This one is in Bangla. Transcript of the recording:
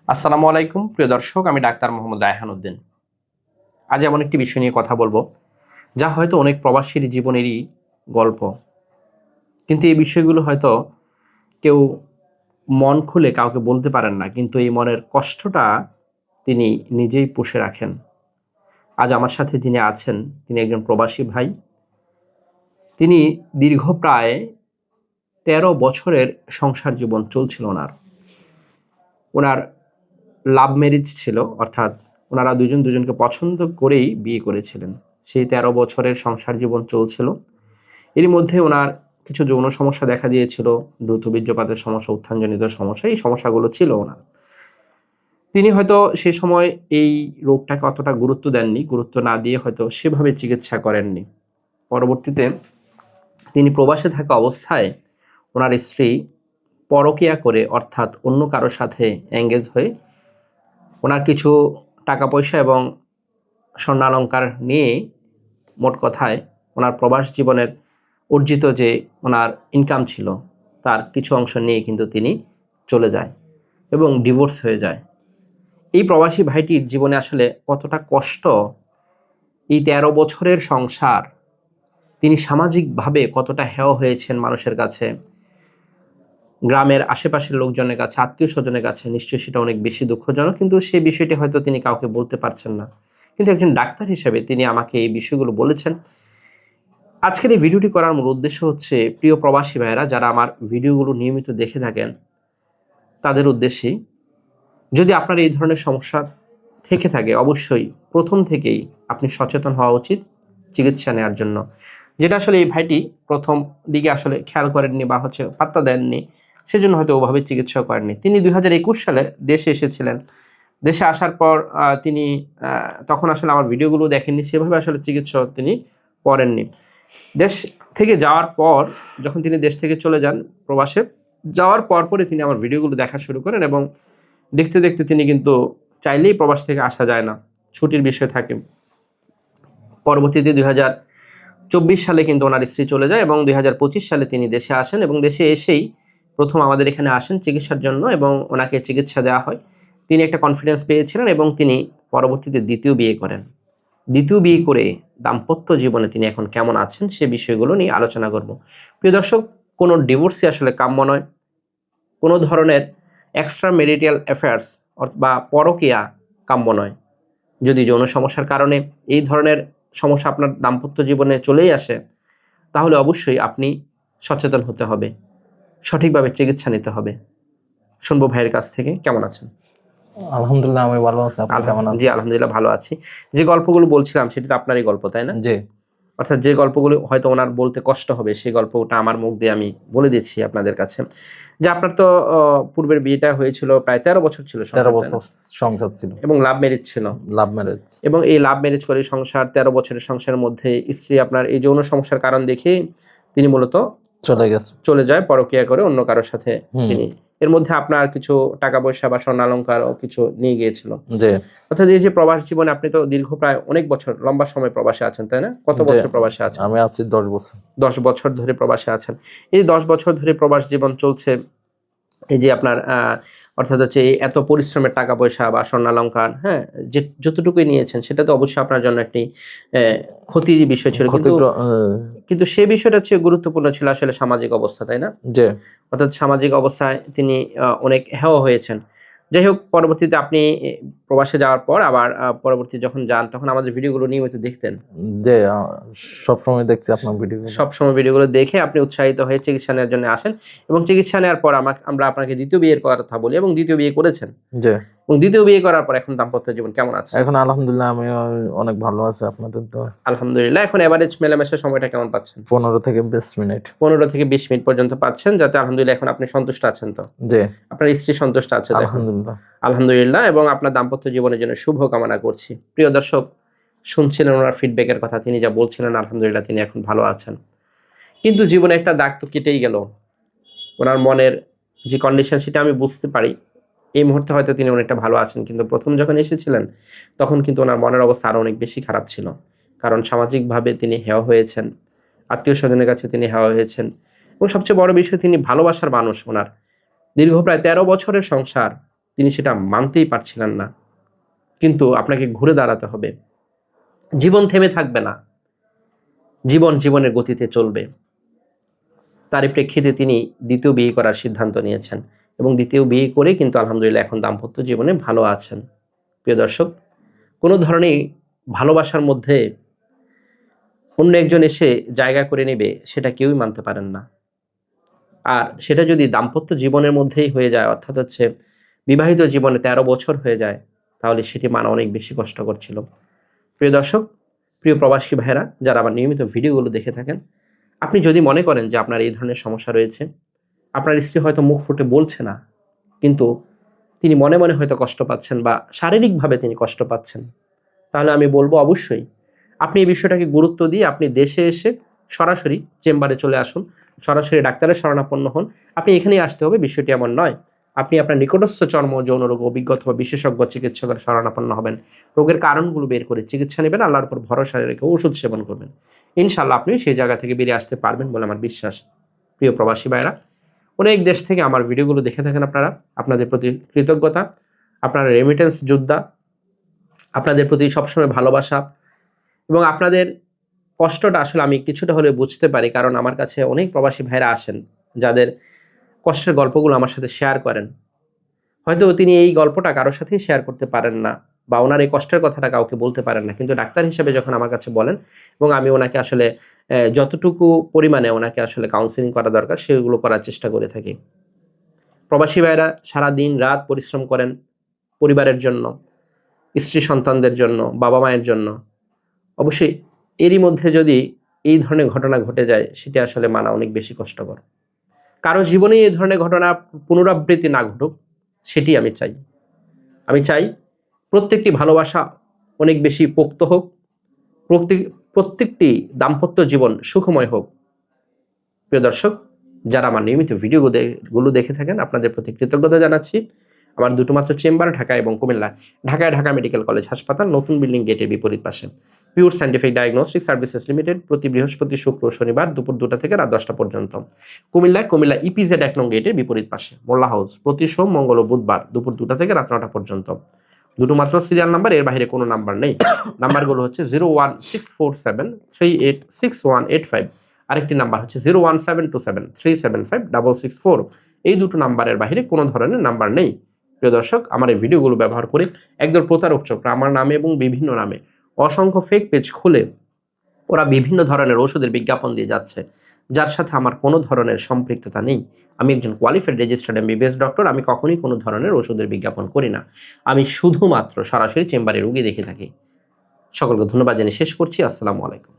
আসসালামু আলাইকুম প্রিয় দর্শক, আমি ডাক্তার মোহাম্মদ রায়হান উদ্দিন। আজ এমন একটি বিষয় নিয়ে কথা বলবো যা হয়তো অনেক প্রবাসীর জীবনেরই গল্প, কিন্তু এই বিষয়গুলো হয়তো কেউ মন খুলে কাউকে বলতে পারেন না, কিন্তু এই মনের কষ্টটা তিনি নিজেই পুষে রাখেন। আজ আমার সাথে যিনি আছেন তিনি একজন প্রবাসী ভাই। তিনি দীর্ঘ প্রায় ১৩ বছরের সংসার জীবন চলছিল ওনার লাভ ম্যারেজ ছিল, অর্থাৎ ওনারা দুজনকে পছন্দ করেই বিয়ে করেছিলেন। সেই ১৩ বছরের সংসার জীবন চলছিল। এরই মধ্যে ওনার কিছু যৌন সমস্যা দেখা দিয়েছিল, দ্রুত বীর্যপাতের সমস্যা, উত্থানজনিত সমস্যা, এই সমস্যাগুলো ছিল ওনার। তিনি হয়তো সে সময় এই রোগটাকে অতটা গুরুত্ব দেননি, গুরুত্ব না দিয়ে হয়তো সেভাবে চিকিৎসা করেননি। পরবর্তীতে তিনি প্রবাসে থাকা অবস্থায় ওনার স্ত্রী পরকীয়া করে, অর্থাৎ অন্য কারোর সাথে এঙ্গেজ হয়ে ওনার কিছু টাকা পয়সা এবং স্বর্ণালঙ্কার নিয়ে, মোট কথায় ওনার প্রবাস জীবনের অর্জিত যে ওনার ইনকাম ছিল তার কিছু অংশ নিয়ে কিন্তু তিনি চলে যায় এবং ডিভোর্স হয়ে যায়। এই প্রবাসী ভাইটির জীবনে আসলে কতটা কষ্ট, এই ১৩ বছরের সংসার, তিনি সামাজিকভাবে কতটা হেয় হয়েছেন মানুষের কাছে, গ্রামের আশেপাশের লোকজনের কাছে, আত্মীয় স্বজনের কাছে, নিশ্চয়ই সেটা অনেক বেশি দুঃখজনক। কিন্তু সেই বিষয়টি হয়তো তিনি কাউকে বলতে পারছেন না, কিন্তু একজন ডাক্তার হিসেবে তিনি আমাকে এই বিষয়গুলো বলেছেন। আজকের এই ভিডিওটি করার মূল উদ্দেশ্য হচ্ছে, প্রিয় প্রবাসী ভাইয়েরা যারা আমার ভিডিওগুলো নিয়মিত দেখে থাকেন তাদের উদ্দেশ্যেই, যদি আপনার এই ধরনের সমস্যা থেকে থাকে অবশ্যই প্রথম থেকেই আপনি সচেতন হওয়া উচিত চিকিৎসা নেওয়ার জন্য। যেটা আসলে এই ভাইটি প্রথম দিকে আসলে খেয়াল করেননি বা পাত্তা দেননি, সেজন্য হয়তো ওভাবে চিকিৎসা করেননি। তিনি ২০২১ সালে দেশে এসেছিলেন। দেশে আসার পর তিনি তখন আসলে আমার ভিডিওগুলো দেখেননি, সেভাবে আসলে চিকিৎসা তিনি করেননি। দেশ থেকে যাওয়ার পর, যখন তিনি দেশ থেকে চলে যান প্রবাসে, যাওয়ার পরপরই তিনি আমার ভিডিওগুলো দেখা শুরু করেন এবং দেখতে দেখতে তিনি কিন্তু চাইলেই প্রবাস থেকে আসা যায় না, ছুটির বিষয় থাকে। পরবর্তীতে ২০২৪ সালে কিন্তু ওনার স্ত্রী চলে যায় এবং ২০২৫ সালে তিনি দেশে আসেন এবং দেশে এসেই প্রথম আমাদের এখানে আসেন চিকিৎসার জন্য এবং ওনাকে চিকিৎসা দেওয়া হয়। তিনি একটা কনফিডেন্স পেয়েছিলেন এবং তিনি পরবর্তীতে দ্বিতীয় বিয়ে করেন। দ্বিতীয় বিয়ে করে দাম্পত্য জীবনে তিনি এখন কেমন আছেন সে বিষয়গুলো নিয়ে আলোচনা করব। প্রিয় দর্শক, কোনো ডিভোর্সই আসলে কাম্য নয়, কোনো ধরনের এক্সট্রা ম্যারিটাল অ্যাফেয়ার্স বা পরকীয়া কাম্য নয়। যদি যৌন সমস্যার কারণে এই ধরনের সমস্যা আপনার দাম্পত্য জীবনে চলেই আসে, তাহলে অবশ্যই আপনি সচেতন হতে হবে, সঠিকভাবে চিকিৎসা নিতে হবে। শুনবো ভাইয়ের কাছ থেকে, কেমন আছেন? আলহামদুলিল্লাহ, আমি ভালো আছি। আপনি কেমন আছেন? জি আলহামদুলিল্লাহ ভালো আছি। যে গল্পগুলো বলছিলাম সেটা তো আপনারই গল্প, তাই না? জি। অর্থাৎ যে গল্পগুলো হয়তো ওনার বলতে কষ্ট হবে, সেই গল্পটা আমার মুখ দিয়ে আমি বলে দিচ্ছি আপনাদের কাছে। যে আপনার তো পূর্বের বিয়েটা হয়েছিল প্রায় ১৩ বছর ছিল, ১৩ বছর সংসার ছিল এবং লাভ ম্যারেজ ছিল। Love marriage. এবং এই লাভ ম্যারেজ করে সংসার, ১৩ বছরের সংসারের মধ্যে স্ত্রী আপনার এই যৌন সমস্যার কারণ দেখে তিনি মূলত চলে যায় পরকীয়া করে অন্য কারোর সাথে। তিনি এর মধ্যে আপনার কিছু টাকা পয়সা বা স্বর্ণালঙ্কারও কিছু নিয়ে গিয়েছিল। অর্থাৎ এই যে প্রবাস জীবনে আপনি তো দীর্ঘ প্রায় অনেক বছর, লম্বা সময় প্রবাসে আছেন, তাই না? কত বছর প্রবাসে আছেন? আমি আছি 10 বছর। 10 বছর ধরে প্রবাসে আছেন। এই 10 বছর ধরে প্রবাস জীবন চলছে। এই যে আপনার অর্থাৎ হচ্ছে এত পরিশ্রমের টাকা পয়সা বা স্বর্ণালঙ্কার, হ্যাঁ, যে যতটুকুই নিয়েছেন সেটা তো অবশ্যই আপনার জন্য একটি ক্ষতির বিষয় ছিল, কিন্তু সে বিষয়টা হচ্ছে গুরুত্বপূর্ণ ছিল আসলে সামাজিক অবস্থা, তাই না? অর্থাৎ সামাজিক অবস্থায় তিনি অনেক হেয় হয়েছেন। যাই হোক, পরবর্তীতে আপনি প্রবাসে যাওয়ার পর আবার পরবর্তী যখন যান তখন আমাদের ভিডিওগুলো নিয়মিত দেখতেন। যে সবসময় দেখছি আপনার ভিডিও, সবসময় ভিডিওগুলো দেখে আপনি উৎসাহিত হয়ে চিকিৎসা নেওয়ার জন্য আসেন এবং চিকিৎসা নেওয়ার পর আমরা আপনাকে দ্বিতীয় বিয়ের কথা বলি এবং দ্বিতীয় বিয়ে করেছেন। এবং দ্বিতীয় বিয়ে করার পর এখন দাম্পত্য জীবন কেমন আছে? এখন আলহামদুলিল্লাহ আমি অনেক ভালো আছি। আপনাদের তো? আলহামদুলিল্লাহ। এখন এভারেজ মেলামেশার সময়টা কেমন পাচ্ছেন? 15 থেকে 20 মিনিট। 15 থেকে 20 মিনিট পর্যন্ত পাচ্ছেন, যাতে আলহামদুলিল্লাহ এখন আপনি সন্তুষ্ট আছেন তো? জি। আপনার স্ত্রী সন্তুষ্ট আছে? আলহামদুলিল্লাহ। আলহামদুলিল্লাহ। এবং আপনার দাম্পত্য জীবনের জন্য শুভ কামনা করছি। প্রিয় দর্শক, শুনছিলেন ওনার ফিডব্যাকের কথা, তিনি যা বলছিলেন আলহামদুলিল্লাহ তিনি এখন ভালো আছেন। কিন্তু জীবনে একটা দাগ তো কেটেই গেল। ওনার মনের যে কন্ডিশন সেটা আমি বুঝতে পারি। এই মুহূর্তে হয়তো তিনি অনেকটা ভালো আছেন, কিন্তু প্রথম যখন এসেছিলেন তখন কিন্তু ওনার মনের অবস্থা আরও অনেক বেশি খারাপ ছিল। কারণ সামাজিকভাবে তিনি হেয় হয়েছেন, আত্মীয় স্বজনের কাছে তিনি হেয় হয়েছেন, এবং সবচেয়ে বড় বিষয় তিনি ভালোবাসার মানুষ। ওনার দীর্ঘ প্রায় 13 বছরের সংসার, তিনি সেটা মানতেই পারছিলেন না, কিন্তু আপনাকে ঘুরে দাঁড়াতে হবে। জীবন থেমে থাকবে না, জীবন জীবনের গতিতে চলবে। তারই প্রেক্ষিতে তিনি দ্বিতীয় বিয়ে করার সিদ্ধান্ত নিয়েছেন এবং দ্বিতীয় বিয়ে করে কিন্তু আলহামদুলিল্লাহ এখন দাম্পত্য জীবনে ভালো আছেন। প্রিয় দর্শক, কোনো ধরনের ভালোবাসার মধ্যে অন্য একজন এসে জায়গা করে নেবে সেটা কেউই মানতে পারেন না। আর সেটা যদি দাম্পত্য জীবনের মধ্যেই হয়ে যায়, অর্থাৎ হচ্ছে বিবাহিত জীবনে 13 বছর হয়ে যায়, তাহলে সেটি মানা অনেক বেশি কষ্টকর ছিল। প্রিয় দর্শক, প্রিয় প্রবাসী ভাইয়েরা যারা আমার নিয়মিত ভিডিওগুলো দেখে থাকেন, আপনি যদি মনে করেন যে আপনার এই ধরনের সমস্যা রয়েছে, আপনার স্ত্রী হয়তো মুখ ফুটে বলছে না, কিন্তু তিনি মনে মনে হয়তো কষ্ট পাচ্ছেন বা শারীরিকভাবে তিনি কষ্ট পাচ্ছেন, তাহলে আমি বলবো অবশ্যই আপনি এই বিষয়টাকে গুরুত্ব দিয়ে আপনি দেশে এসে সরাসরি চেম্বারে চলে আসুন, সরাসরি ডাক্তারের শরণাপন্ন হন। আপনি এখানেই আসতে হবে, বিষয়টি এমন নয়। আপনি আপনার নিকটস্থ চর্ম যৌন রোগ অভিজ্ঞতা বা বিশেষজ্ঞ চিকিৎসকের শরণাপন্ন হবেন, রোগের কারণগুলো বের করে চিকিৎসা নেবেন, আল্লাহর উপর ভরসা রেখে ওষুধ সেবন করবেন। ইনশাল্লাহ আপনি সেই জায়গা থেকে বেরিয়ে আসতে পারবেন বলে আমার বিশ্বাস। প্রিয় প্রবাসী ভাইরা, অনেক দেশ থেকে আমার ভিডিওগুলো দেখে থাকেন আপনারা, আপনাদের প্রতি কৃতজ্ঞতা। আপনারা রেমিটেন্স যোদ্ধা, আপনাদের প্রতি সবসময় ভালোবাসা এবং আপনাদের কষ্টটা আসলে আমি কিছুটা হলে বুঝতে পারি, কারণ আমার কাছে অনেক প্রবাসী ভাইরা আসেন যাদের কষ্টের গল্পগুলো আমার সাথে শেয়ার করেন। হয়তো তিনি এই গল্পটা কারোর সাথেই শেয়ার করতে পারেন না বা ওনার এই কষ্টের কথাটা কাউকে বলতে পারেন না, কিন্তু ডাক্তার হিসেবে যখন আমার কাছে বলেন এবং আমি ওনাকে আসলে যতটুকু পরিমাণে ওনাকে আসলে কাউন্সিলিং করা দরকার সেগুলো করার চেষ্টা করে থাকি। প্রবাসী ভাইরা সারা দিন রাত পরিশ্রম করেন পরিবারের জন্য, স্ত্রী সন্তানদের জন্য, বাবা মায়ের জন্য। অবশ্যই এরই মধ্যে যদি এই ধরনের ঘটনা ঘটে যায়, সেটি আসলে মানা অনেক বেশি কষ্টকর। কারো জীবনে এই ধরনের ঘটনা পুনরাবৃত্তি না ঘটুক, সেটি আমি চাই। আমি চাই প্রত্যেকটি ভালোবাসা অনেক বেশি পোক্ত হোক, প্রত্যেকটি দাম্পত্য জীবন সুখময় হোক। প্রিয় দর্শক, যারা আমার নিয়মিত ভিডিওগুলো দেখে থাকেন, আপনাদের প্রতি কৃতজ্ঞতা জানাচ্ছি। আমার দুটো মাত্র চেম্বার ঢাকা এবং কুমিল্লা। ঢাকায় ঢাকা মেডিকেল কলেজ হাসপাতাল, নতুন বিল্ডিং গেটের বিপরীত পাশে। Pure scientific diagnostic services limited, প্রতি বৃহস্পতি, শুক্র, শনিবার দুপুর 2টা থেকে রাত 10টা পর্যন্ত। কুমিল্লা ইপিজেড 1 নং গেটের বিপরীত পাশে। মোল্লা হাউস, প্রতি সোম, মঙ্গল ও বুধবার দুপুর 2টা থেকে রাত 9টা পর্যন্ত। দুটো মাত্র সিরিয়াল নাম্বার, এর বাইরে কোনো নাম্বার নেই। নাম্বারগুলো হচ্ছে 01647386185, আরেকটি নাম্বার হচ্ছে 01727375664। এই দুটো নাম্বারের বাইরে কোনো ধরনের নাম্বার নেই। প্রিয় দর্শক, আমার এই ভিডিওগুলো ব্যবহার করে একদল প্রতারক চক্র আমার নামে এবং বিভিন্ন নামে অসংখ্য ফেক পেজ খুলে ওরা বিভিন্ন ধরনের ওষুধের বিজ্ঞাপন দিয়ে যাচ্ছে, যার সাথে আমার কোনো ধরনের সম্পৃক্ততা নেই। আমি একজন কোয়ালিফাইড রেজিস্টার্ড এমবিবিএস ডক্টর। আমি কখনোই কোনো ধরনের ওষুধের বিজ্ঞাপন করি না। আমি শুধুমাত্র সরাসরি চেম্বারে রোগী দেখে থাকি। সকলকে ধন্যবাদ জানিয়ে শেষ করছি। আসসালামু আলাইকুম।